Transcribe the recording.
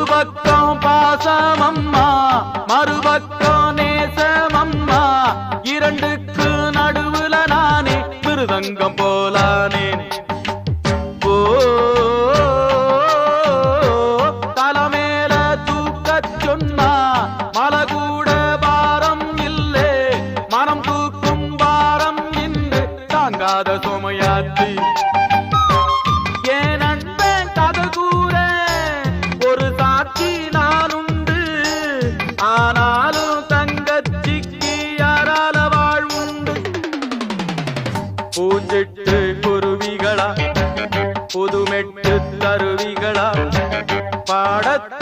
பக்கம் பாசமம்மா மறுபக்கம் நேசமம்மா இரண்டுக்கு நடுவுல நானே மிருதங்கம் போலானேன் ஓ தலைமேல தூக்கச் சொன்னா மலை கூட பாரம் இல்லே மனம் தூக்கும் பாரம் என்று தாங்காத சுமையாச்சு பூஞ்சிட்டு குருவிகளா புதுமெட்டு தருவிகளா பாடத்